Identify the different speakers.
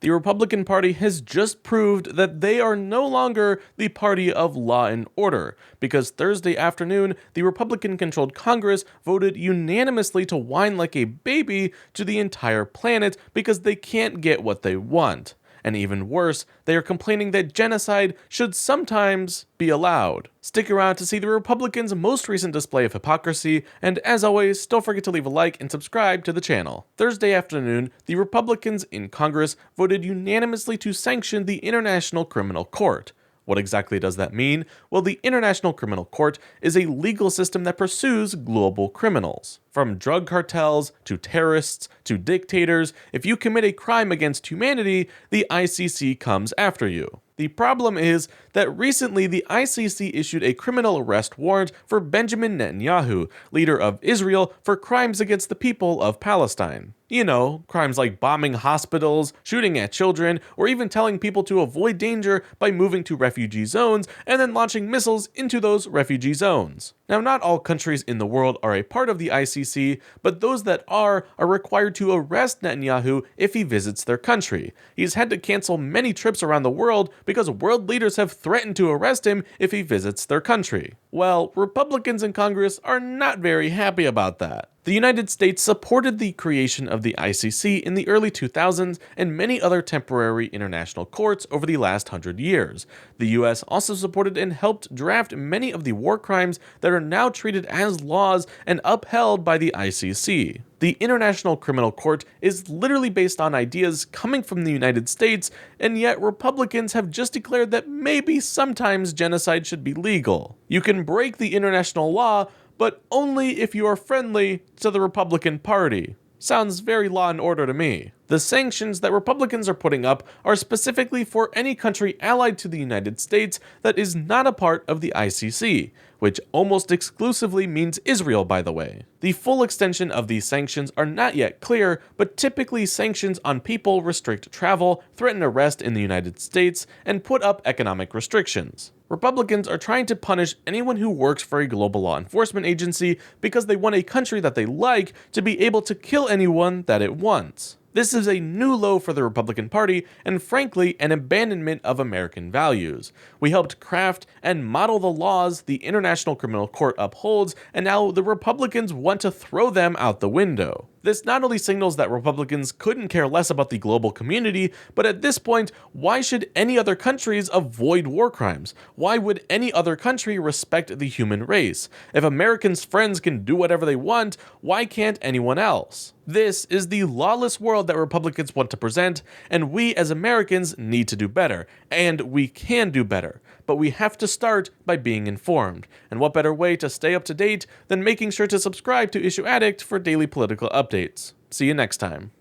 Speaker 1: The Republican Party has just proved that they are no longer the party of law and order, because Thursday afternoon, the Republican-controlled Congress voted unanimously to whine like a baby to the entire planet because they can't get what they want. And even worse, they are complaining that genocide should sometimes be allowed. Stick around to see the Republicans' most recent display of hypocrisy, and as always, don't forget to leave a like and subscribe to the channel. Thursday afternoon, the Republicans in Congress voted unanimously to sanction the International Criminal Court. What exactly does that mean? Well, the International Criminal Court is a legal system that pursues global criminals. From drug cartels, to terrorists, to dictators, if you commit a crime against humanity, the ICC comes after you. The problem is that recently the ICC issued a criminal arrest warrant for Benjamin Netanyahu, leader of Israel, for crimes against the people of Palestine. You know, crimes like bombing hospitals, shooting at children, or even telling people to avoid danger by moving to refugee zones and then launching missiles into those refugee zones. Now, not all countries in the world are a part of the ICC, but those that are required to arrest Netanyahu if he visits their country. He's had to cancel many trips around the world because world leaders have threatened to arrest him if he visits their country. Well, Republicans in Congress are not very happy about that. The United States supported the creation of the ICC in the early 2000s and many other temporary international courts over the last 100 years. The US also supported and helped draft many of the war crimes that are now treated as laws and upheld by the ICC. The International Criminal Court is literally based on ideas coming from the United States, and yet Republicans have just declared that maybe sometimes genocide should be legal. You can break the international law, but only if you are friendly to the Republican Party. Sounds very law and order to me. The sanctions that Republicans are putting up are specifically for any country allied to the United States that is not a part of the ICC, which almost exclusively means Israel, by the way. The full extension of these sanctions are not yet clear, but typically sanctions on people restrict travel, threaten arrest in the United States, and put up economic restrictions. Republicans are trying to punish anyone who works for a global law enforcement agency because they want a country that they like to be able to kill anyone that it wants. This is a new low for the Republican Party and frankly an abandonment of American values. We helped craft and model the laws the International Criminal Court upholds, and now the Republicans want to throw them out the window. This not only signals that Republicans couldn't care less about the global community, but at this point, why should any other countries avoid war crimes? Why would any other country respect the human race? If Americans' friends can do whatever they want, why can't anyone else? This is the lawless world that Republicans want to present, and we as Americans need to do better, and we can do better. But we have to start by being informed. And what better way to stay up to date than making sure to subscribe to Issue Addict for daily political updates. See you next time.